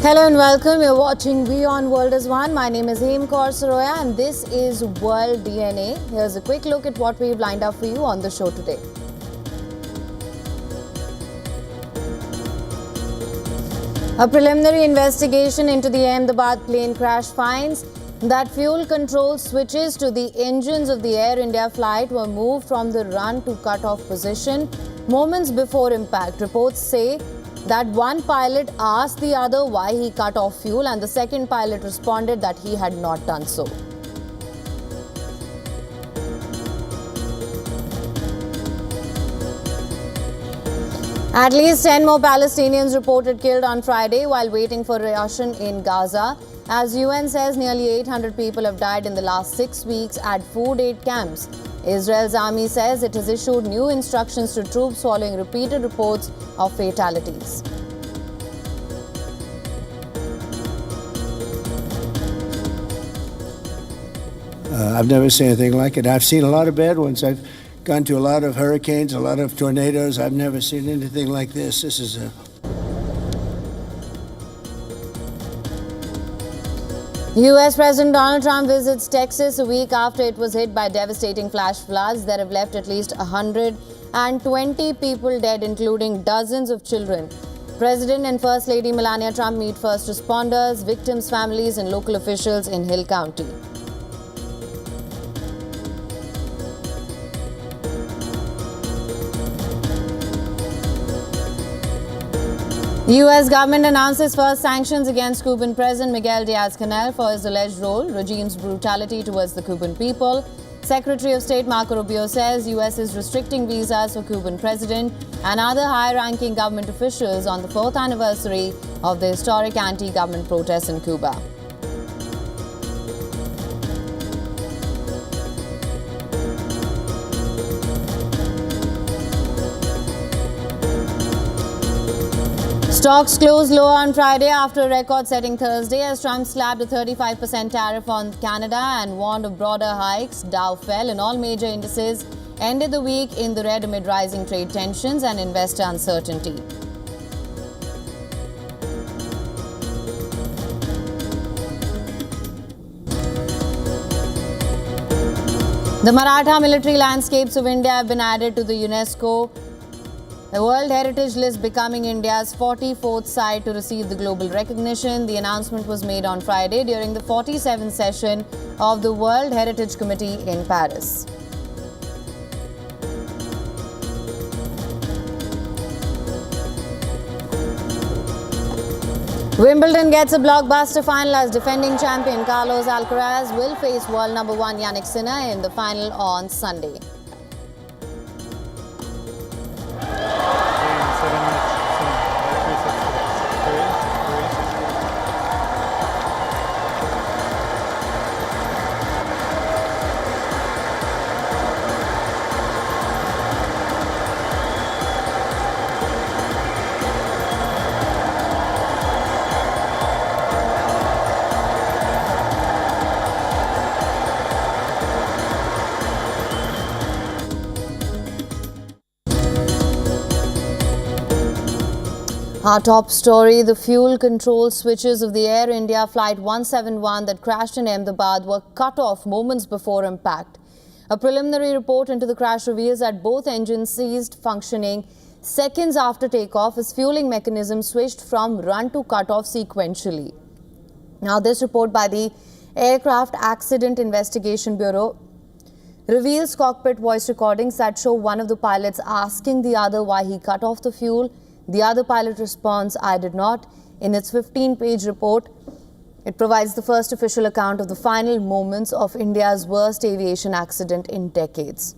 Hello and welcome. You're watching WION World as One. My name is Hema Saroya and this is World DNA. Here's a quick look at what we've lined up for you on the show today. A preliminary investigation into the Ahmedabad plane crash finds that fuel control switches to the engines of the Air India flight were moved from the run to cut-off position moments before impact. Reports say that one pilot asked the other why he cut off fuel and the second pilot responded that he had not done so. At least 10 more Palestinians reported killed on Friday while waiting for ration in Gaza. As UN says, nearly 800 people have died in the last 6 weeks at food aid camps. Israel's army says it has issued new instructions to troops following repeated reports of fatalities. I've never seen anything like it. I've seen a lot of bad ones. I've gone to a lot of hurricanes, a lot of tornadoes. I've never seen anything like this. This is a... US President Donald Trump visits Texas a week after it was hit by devastating flash floods that have left at least 120 people dead, including dozens of children. President and First Lady Melania Trump meet first responders, victims' families, and local officials in Hill County. The U.S. government announces first sanctions against Cuban President Miguel Diaz-Canel for his alleged role, regime's brutality towards the Cuban people. Secretary of State Marco Rubio says U.S. is restricting visas for Cuban president and other high-ranking government officials on the 4th anniversary of the historic anti-government protests in Cuba. Stocks closed lower on Friday after a record-setting Thursday as Trump slapped a 35% tariff on Canada and warned of broader hikes. Dow fell and all major indices ended the week in the red amid rising trade tensions and investor uncertainty. The Maratha military landscapes of India have been added to the UNESCO The World Heritage List, becoming India's 44th site to receive the global recognition. The announcement was made on Friday during the 47th session of the World Heritage Committee in Paris. Wimbledon gets a blockbuster final as defending champion Carlos Alcaraz will face world number 1 Jannik Sinner in the final on Sunday. Our top story, the fuel control switches of the Air India Flight 171 that crashed in Ahmedabad were cut off moments before impact. A preliminary report into the crash reveals that both engines ceased functioning seconds after takeoff as fueling mechanisms switched from run to cut-off sequentially. Now, this report by the Aircraft Accident Investigation Bureau reveals cockpit voice recordings that show one of the pilots asking the other why he cut off the fuel. The other pilot responds, "I did not." In its 15-page report, it provides the first official account of the final moments of India's worst aviation accident in decades.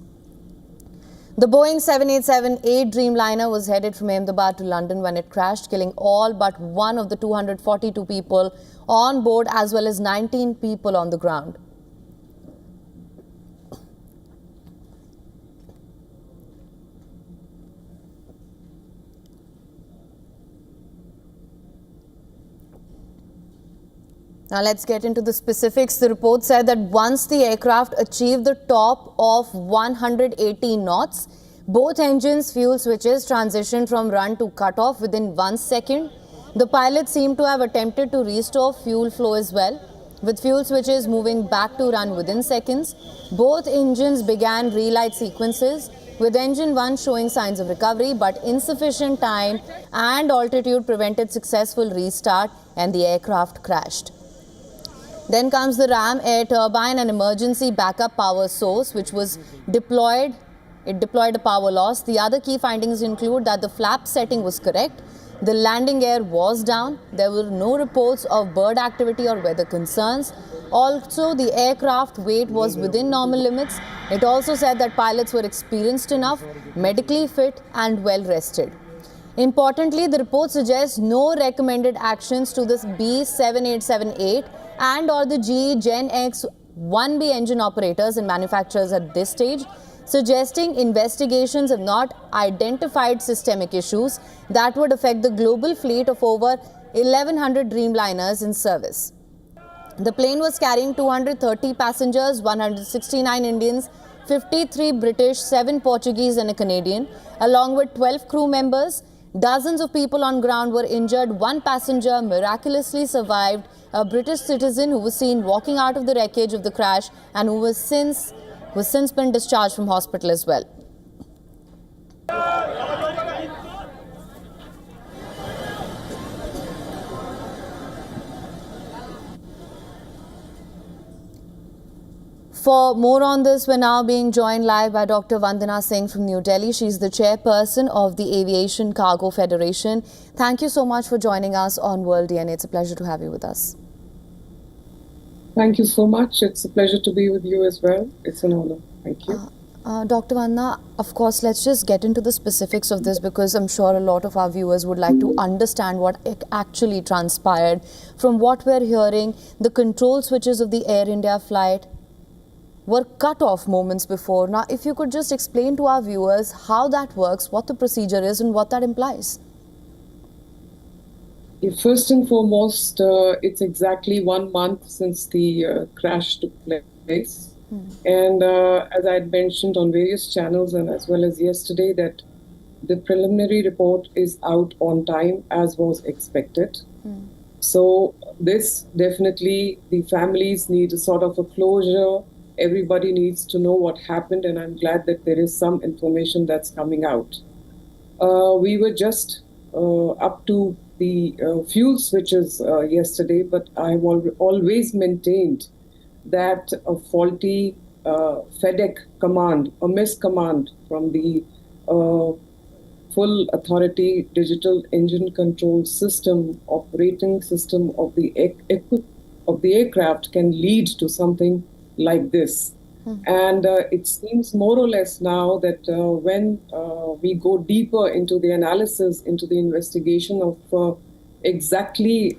The Boeing 787-8 Dreamliner was headed from Ahmedabad to London when it crashed, killing all but one of the 242 people on board as well as 19 people on the ground. Now let's get into the specifics. The report said that once the aircraft achieved the top of 180 knots, both engines' fuel switches transitioned from run to cut off within 1 second. The pilots seem to have attempted to restore fuel flow as well, with fuel switches moving back to run within seconds. Both engines began relight sequences, with engine 1 showing signs of recovery, but insufficient time and altitude prevented successful restart and the aircraft crashed. Then comes the RAM air turbine and emergency backup power source, which was deployed. It deployed a power loss. The other key findings include that the flap setting was correct, the landing gear was down, there were no reports of bird activity or weather concerns. Also, the aircraft weight was within normal limits. It also said that pilots were experienced enough, medically fit and well rested. Importantly, the report suggests no recommended actions to this B7878 and or the GE Gen X 1B engine operators and manufacturers at this stage, suggesting investigations have not identified systemic issues that would affect the global fleet of over 1,100 Dreamliners in service. The plane was carrying 230 passengers, 169 Indians, 53 British, 7 Portuguese and a Canadian, along with 12 crew members. Dozens of people on ground were injured. One passenger miraculously survived, a British citizen who was seen walking out of the wreckage of the crash and who was since been discharged from hospital as well. For more on this, we're now being joined live by Dr. Vandana Singh from New Delhi. She's the chairperson of the Aviation Cargo Federation. Thank you so much for joining us on World DNA. It's a pleasure to have you with us. Thank you so much. It's a pleasure to be with you as well. It's an honor. Thank you. Dr. Vandana, of course, let's just get into the specifics of this because I'm sure a lot of our viewers would like to understand what actually transpired. From what we're hearing, the control switches of the Air India flight were cut off moments before. Now, if you could just explain to our viewers how that works, what the procedure is and what that implies. First and foremost, it's exactly 1 month since the crash took place. And as I had mentioned on various channels and as well as yesterday, that the preliminary report is out on time as was expected. So this definitely, the families need a sort of a closure. Everybody needs to know what happened, and I'm glad that there is some information that's coming out. We were just up to the fuel switches yesterday, but I've always maintained that a faulty FedEx command, a miscommand from the full authority digital engine control system, operating system of the aircraft can lead to something like this. And it seems more or less now that when we go deeper into the analysis, into the investigation of exactly,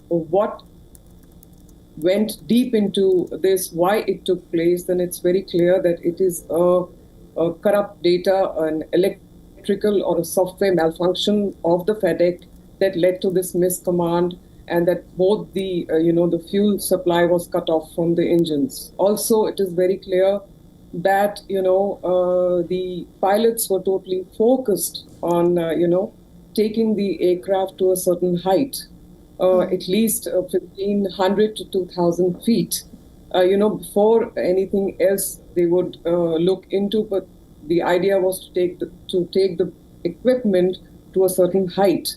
what went deep into this, why it took place, then it's very clear that it is a corrupt data, an electrical or a software malfunction of the FedEx that led to this miscommand, and that both the the fuel supply was cut off from the engines. Also, it is very clear that the pilots were totally focused on taking the aircraft to a certain height, at least 1,500 to 2,000 feet. Before anything else they would look into, but the idea was to take the equipment to a certain height.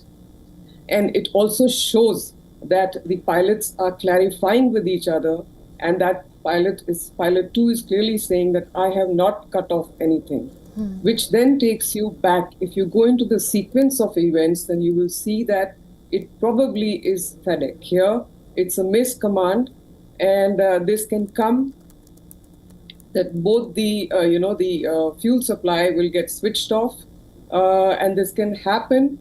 And it also shows that the pilots are clarifying with each other, and that pilot 2 is clearly saying that I have not cut off anything, which then takes you back. If you go into the sequence of events, then you will see that it probably is FedEx. Here, it's a miscommand, and this can come that both the fuel supply will get switched off, and this can happen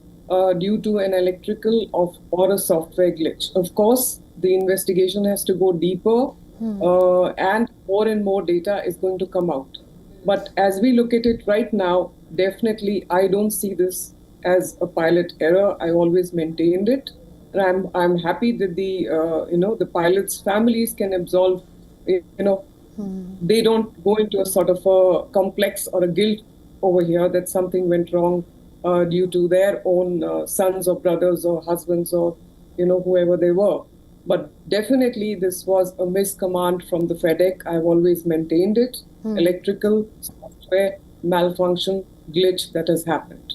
due to an electrical or a software glitch. Of course, the investigation has to go deeper, and more data is going to come out. But as we look at it right now, definitely I don't see this as a pilot error. I always maintained it, and I'm happy that the pilots' families can absolve. They don't go into a sort of a complex or a guilt over here that something went wrong due to their own sons or brothers or husbands or whoever they were. But definitely this was a miscommand from the FedEx. I've always maintained it. Electrical software malfunction glitch that has happened.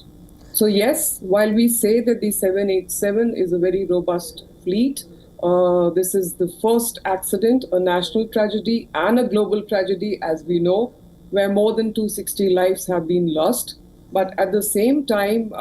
So yes, while we say that the 787 is a very robust fleet, this is the first accident, a national tragedy and a global tragedy, as we know, where more than 260 lives have been lost. But at the same time,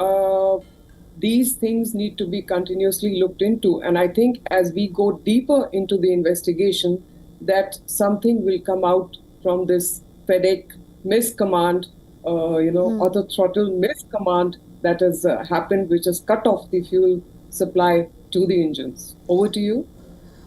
these things need to be continuously looked into. And I think as we go deeper into the investigation, that something will come out from this FedEx miscommand, auto throttle miscommand that has happened, which has cut off the fuel supply to the engines. Over to you.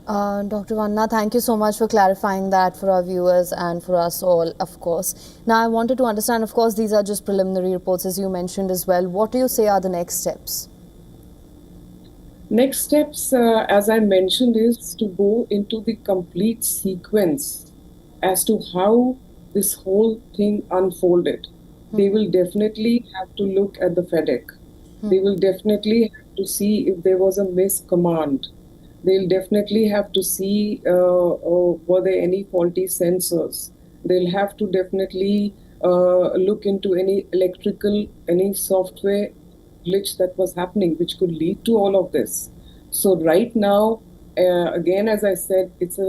Dr. Vanna, thank you so much for clarifying that for our viewers and for us all, of course. Now, I wanted to understand, of course, these are just preliminary reports, as you mentioned as well. What do you say are the next steps? Next steps, as I mentioned, is to go into the complete sequence as to how this whole thing unfolded. They will definitely have to look at the FedEx. They will definitely have to see if there was a miscommand. They'll definitely have to see were there any faulty sensors. They'll have to definitely look into any electrical, any software glitch that was happening, which could lead to all of this. So right now, again, as I said, it's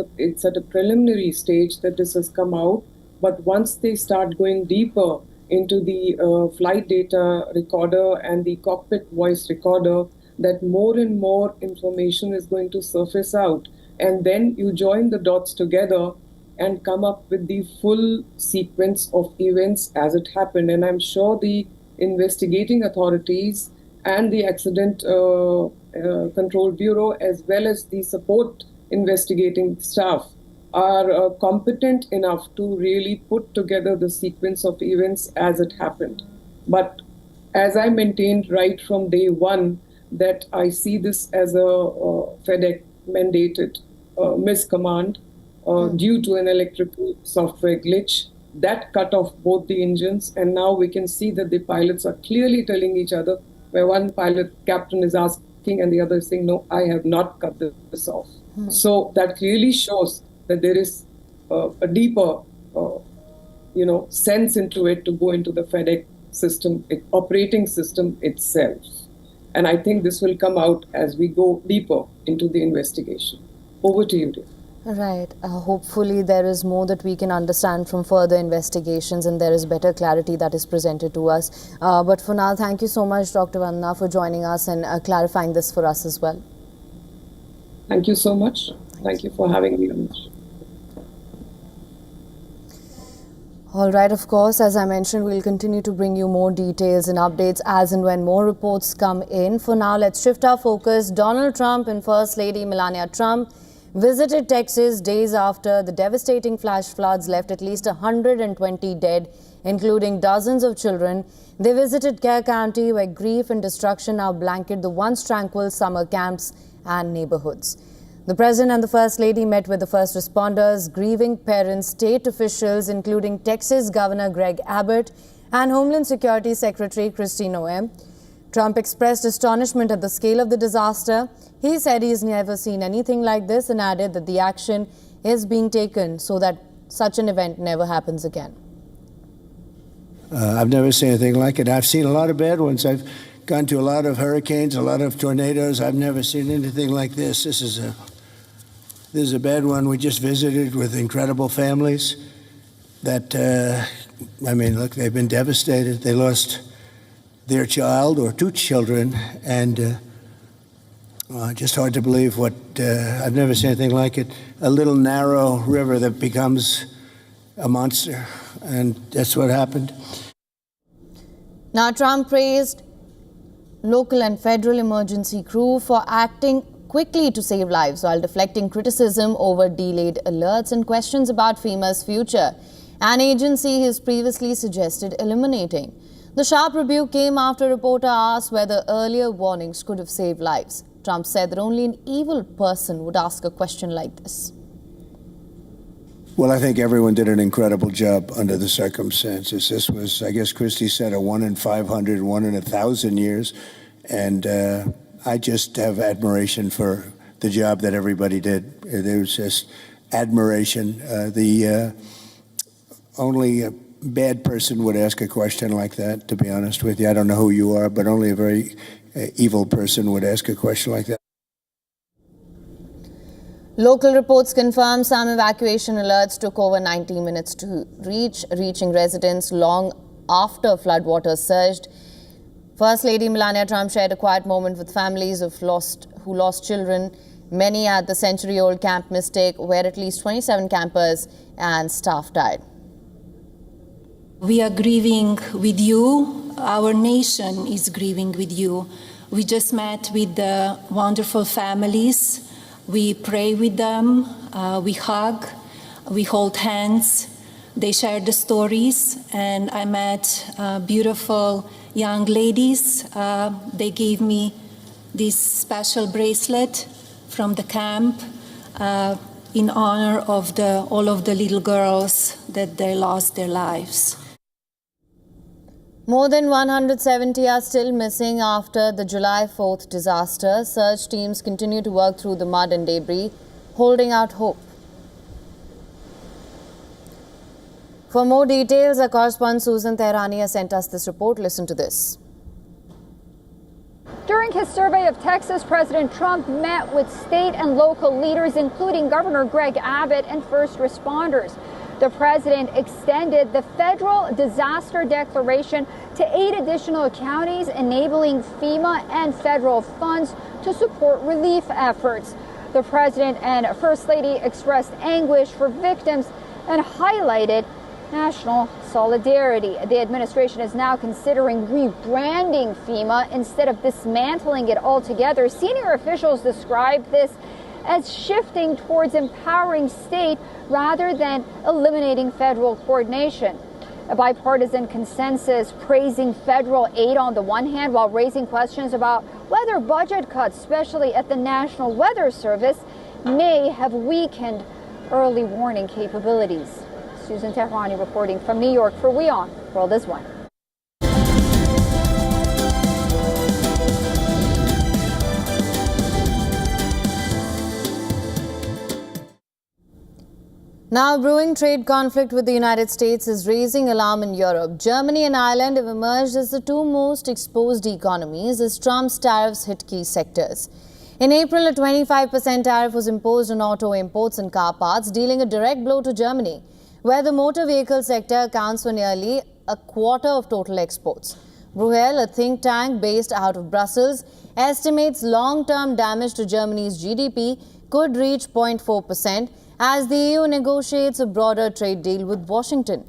at a preliminary stage that this has come out. But once they start going deeper into the flight data recorder and the cockpit voice recorder, that more and more information is going to surface out. And then you join the dots together and come up with the full sequence of events as it happened. And I'm sure the investigating authorities and the Accident Control Bureau, as well as the support investigating staff, are competent enough to really put together the sequence of events as it happened. But as I maintained right from day one, that I see this as a FedEx mandated miscommand due to an electrical software glitch that cut off both the engines. And now we can see that the pilots are clearly telling each other, where one pilot captain is asking and the other is saying, no, I have not cut this off. So that clearly shows that there is a deeper sense into it to go into the FedEx system, operating system itself. And I think this will come out as we go deeper into the investigation. Over to you, dear. Right. Hopefully there is more that we can understand from further investigations and there is better clarity that is presented to us. But for now, thank you so much, Dr. Vanna, for joining us and clarifying this for us as well. Thank you so much. Thank you for having me on this. All right, of course, as I mentioned, we'll continue to bring you more details and updates as and when more reports come in. For now, let's shift our focus. Donald Trump and First Lady Melania Trump visited Texas days after the devastating flash floods left at least 120 dead, including dozens of children. They visited Kerr County, where grief and destruction now blanket the once tranquil summer camps and neighborhoods. The President and the First Lady met with the first responders, grieving parents, state officials, including Texas Governor Greg Abbott and Homeland Security Secretary Kristi Noem. Trump expressed astonishment at the scale of the disaster. He said he's never seen anything like this and added that the action is being taken so that such an event never happens again. I've never seen anything like it. I've seen a lot of bad ones. I've gone to a lot of hurricanes, a lot of tornadoes. I've never seen anything like this. This is a bad one. We just visited with incredible families that, look, they've been devastated. They lost their child or two children, and just hard to believe what, I've never seen anything like it. A little narrow river that becomes a monster, and that's what happened. Now, Trump praised local and federal emergency crew for acting quickly to save lives while deflecting criticism over delayed alerts and questions about FEMA's future, an agency he has previously suggested eliminating. The sharp rebuke came after a reporter asked whether earlier warnings could have saved lives. Trump said that only an evil person would ask a question like this. Well, I think everyone did an incredible job under the circumstances. This was, I guess Christie said, a 1 in 500, 1 in 1,000 years. And I just have admiration for the job that everybody did. There was just admiration. The only a bad person would ask a question like that, to be honest with you. I don't know who you are, but only a very evil person would ask a question like that. Local reports confirm some evacuation alerts took over 90 minutes to reaching residents long after floodwaters surged. First Lady Melania Trump shared a quiet moment with families who lost children, many at the century-old Camp Mystic, where at least 27 campers and staff died. We are grieving with you. Our nation is grieving with you. We just met with the wonderful families. We pray with them, we hug, we hold hands. They share the stories, and I met beautiful young ladies. They gave me this special bracelet from the camp in honor of all of the little girls that they lost their lives. More than 170 are still missing after the July 4th disaster. Search teams continue to work through the mud and debris, holding out hope. For more details, our correspondent Susan Tehrani has sent us this report. Listen to this. During his survey of Texas, President Trump met with state and local leaders, including Governor Greg Abbott and first responders. The president extended the federal disaster declaration to 8 additional counties, enabling FEMA and federal funds to support relief efforts. The president and First Lady expressed anguish for victims and highlighted national solidarity. The administration is now considering rebranding FEMA instead of dismantling it altogether. Senior officials describe this as shifting towards empowering state rather than eliminating federal coordination. A bipartisan consensus praising federal aid on the one hand, while raising questions about whether budget cuts, especially at the National Weather Service, may have weakened early warning capabilities. Susan Tehrani reporting from New York for WION World is One. Now, a brewing trade conflict with the United States is raising alarm in Europe. Germany and Ireland have emerged as the two most exposed economies as Trump's tariffs hit key sectors. In April, a 25% tariff was imposed on auto imports and car parts, dealing a direct blow to Germany, where the motor vehicle sector accounts for nearly a quarter of total exports. Bruegel, a think tank based out of Brussels, estimates long-term damage to Germany's GDP could reach 0.4%, as the EU negotiates a broader trade deal with Washington.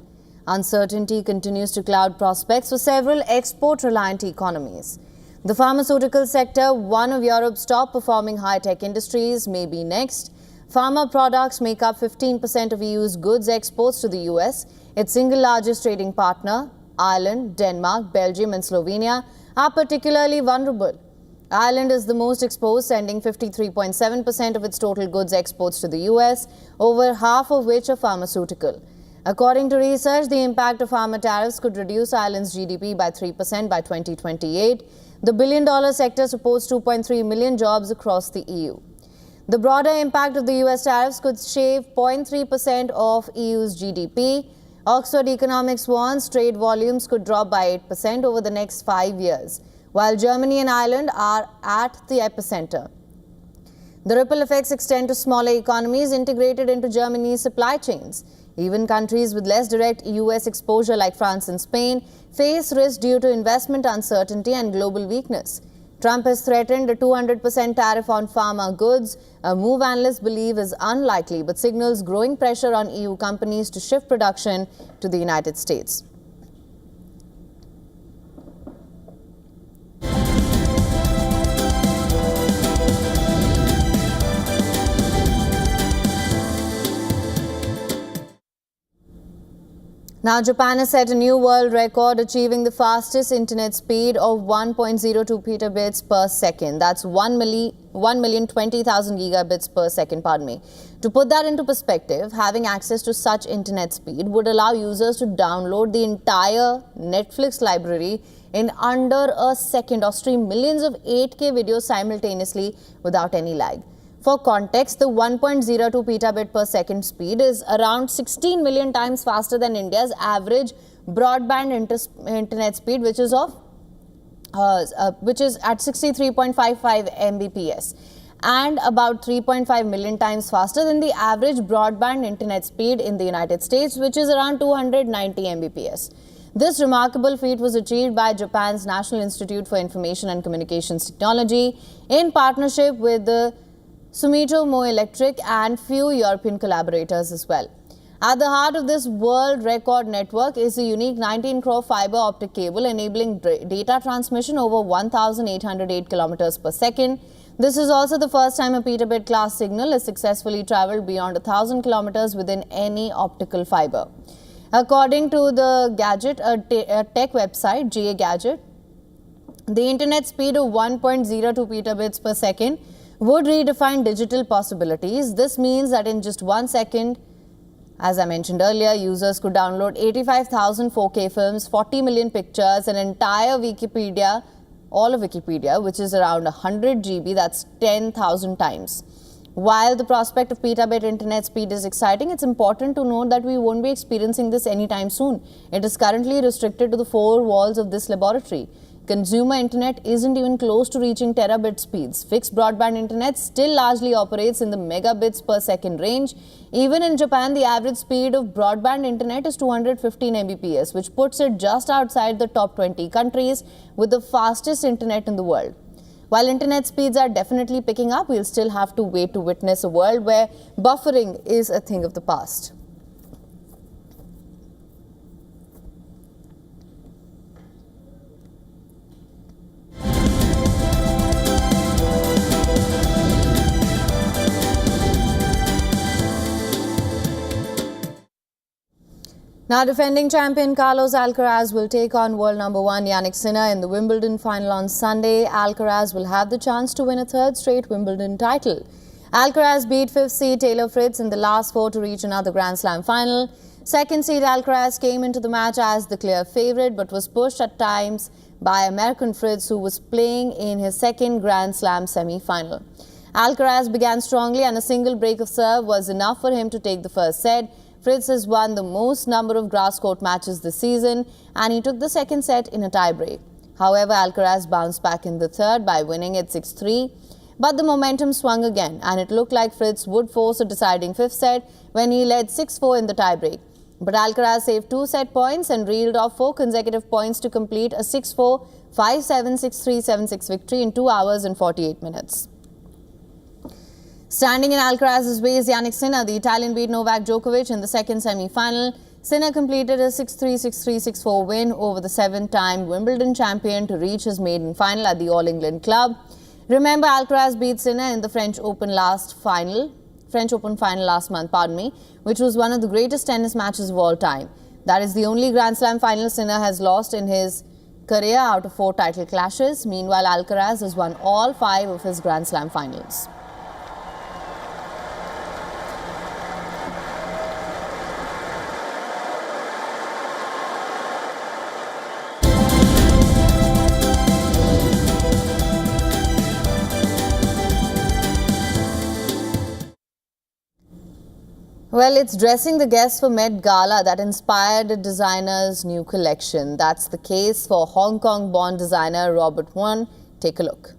Uncertainty continues to cloud prospects for several export-reliant economies. The pharmaceutical sector, one of Europe's top-performing high-tech industries, may be next. Pharma products make up 15% of EU's goods exports to the US. Its single largest trading partner, Ireland, Denmark, Belgium and Slovenia, are particularly vulnerable. Ireland is the most exposed, sending 53.7% of its total goods exports to the US, over half of which are pharmaceutical. According to research, the impact of pharma tariffs could reduce Ireland's GDP by 3% by 2028. The billion-dollar sector supports 2.3 million jobs across the EU. The broader impact of the US tariffs could shave 0.3% of EU's GDP. Oxford Economics warns trade volumes could drop by 8% over the next 5 years, while Germany and Ireland are at the epicenter. The ripple effects extend to smaller economies integrated into Germany's supply chains. Even countries with less direct US exposure like France and Spain face risk due to investment uncertainty and global weakness. Trump has threatened a 200% tariff on pharma goods, a move analysts believe is unlikely but signals growing pressure on EU companies to shift production to the United States. Now, Japan has set a new world record, achieving the fastest internet speed of 1.02 petabits per second. That's 1 1,020,000 gigabits per second, pardon me. To put that into perspective, having access to such internet speed would allow users to download the entire Netflix library in under a second or stream millions of 8K videos simultaneously without any lag. For context, the 1.02 petabit per second speed is around 16 million times faster than India's average broadband internet speed, which is at 63.55 Mbps, and about 3.5 million times faster than the average broadband internet speed in the United States, which is around 290 Mbps. This remarkable feat was achieved by Japan's National Institute for Information and Communications Technology in partnership with the Sumitomo Electric and few European collaborators as well. At the heart of this world record network is a unique 19 crore fiber optic cable enabling data transmission over 1,808 kilometers per second. This is also the first time a petabit class signal has successfully traveled beyond 1,000 kilometers within any optical fiber. According to the Gadget, a tech website, GA Gadget, the internet speed of 1.02 petabits per second would redefine digital possibilities. This means that in just 1 second, as I mentioned earlier, users could download 85,000 4K films, 40 million pictures, an entire Wikipedia, all of Wikipedia, which is around 100 GB, that's 10,000 times. While the prospect of petabit internet speed is exciting, it's important to note that we won't be experiencing this anytime soon. It is currently restricted to the four walls of this laboratory. Consumer internet isn't even close to reaching terabit speeds. Fixed broadband internet still largely operates in the megabits per second range. Even in Japan, the average speed of broadband internet is 215 Mbps, which puts it just outside the top 20 countries with the fastest internet in the world. While internet speeds are definitely picking up, we'll still have to wait to witness a world where buffering is a thing of the past. Now, defending champion Carlos Alcaraz will take on world number 1 Jannik Sinner in the Wimbledon final on Sunday. Alcaraz will have the chance to win a third straight Wimbledon title. Alcaraz beat 5th seed Taylor Fritz in the last 4 to reach another Grand Slam final. 2nd seed Alcaraz came into the match as the clear favourite but was pushed at times by American Fritz, who was playing in his 2nd Grand Slam semi-final. Alcaraz began strongly and a single break of serve was enough for him to take the first set. Fritz has won the most number of grass court matches this season and he took the 2nd set in a tie-break. However, Alcaraz bounced back in the 3rd by winning it 6-3. But the momentum swung again and it looked like Fritz would force a deciding 5th set when he led 6-4 in the tie-break. But Alcaraz saved 2 set points and reeled off 4 consecutive points to complete a 6-4, 5-7, 6-3, 7-6 victory in 2 hours and 48 minutes. Standing in Alcaraz's way is Jannik Sinner. The Italian beat Novak Djokovic in the 2nd semi-final. Sinner completed a 6-3, 6-3, 6-4 win over the 7th-time Wimbledon champion to reach his maiden final at the All England Club. Remember, Alcaraz beat Sinner in the French Open final last month, which was one of the greatest tennis matches of all time. That is the only Grand Slam final Sinner has lost in his career out of 4 title clashes. Meanwhile, Alcaraz has won all 5 of his Grand Slam finals. Well, it's dressing the guests for Met Gala that inspired a designer's new collection. That's the case for Hong Kong-born designer Robert Won. Take a look.